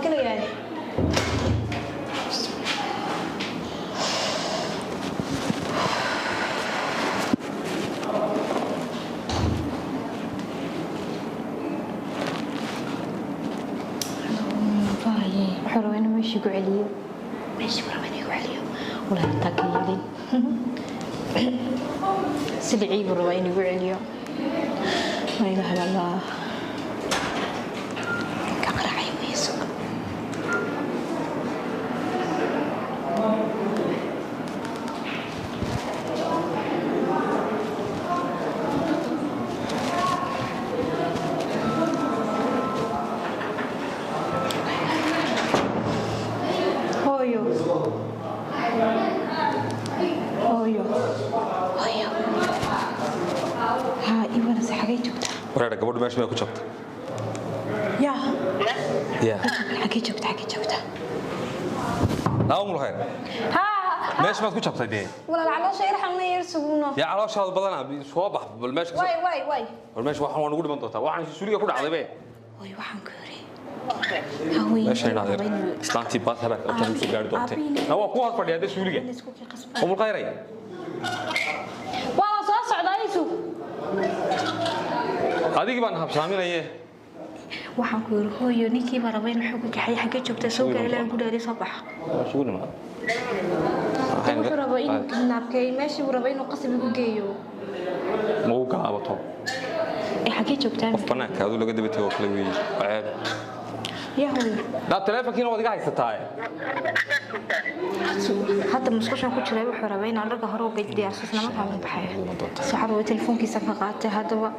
كله يعني حلوين ماشي قعليه ماشي برماني قعليه ولا تاكيلين سلعي برماني قعليه لا اله الا الله كقرعي ويسوق ورا قبل ما اسمع كنت يا حكي شفت لا أم الخير ها ماشي ما كنت شفت دي ولا العلاش يرحمنا يرسبونه يا علاش هذا بدنا صوابح بالماشي واي والماشي waxaan waan ugu dhiman doontaa waxaan suuliga ku dhacday bay way waxaan ku yiri hawi ماشي نادر islaantii baad haba ka soo gaari doontaa waa ku had fadhiyada suuliga أم الخير waa soo socdaysu adigii baan habsaaminayee waxaan ku yiri hooyo ninkii barabayn wuxuu ka kaxay xagga joogta soo gaaray gudaaray soo bax suuq nima wuxuu rabaa in naabkay meeshii uu rabaa inuu qasab ugu geeyo ma uu gaabato xagga joogtaan qof banaanka adu laga daba tago kala weeyay ceeb يا هوي لا تلفونكينا wadiga haysataay hadda musqushan ku jiray wuxuu rabaa in aan laga hor uga diyaarsan lama fahmin baxay saxar oo telefoonkiisa ka qaatay hadaba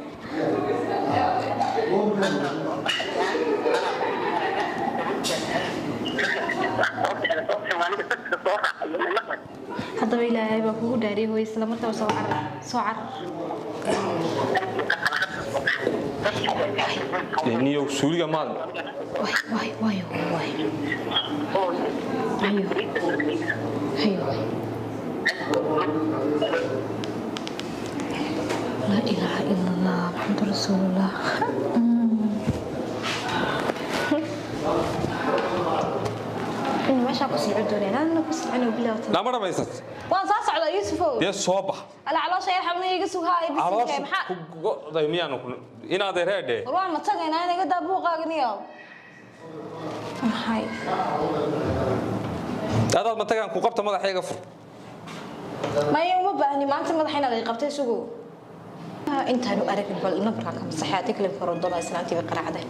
hadaba ilaahay baa kugu dhaariyay hooyo isla markaa soo car niyo suuliga maad واي ايوه لا اله الا الله محمد رسول الله ما شاكو سعودوني انا كسمعنا بالله لا ما رميست وان صاص على يوسف يا صوبح على علاش يرحمني يقسو هاي بس maxaa daymiyaanu inaad reede waa ma tagayna aniga dabuuqaagniyo maxay dadaad ma tagaan ku qabta madaxayga fur ma uma baahni maanta madaxayna ay qabtay sugu intaanu arag bal nabarka ka masaxaatay kale faro doona islaantii qaracday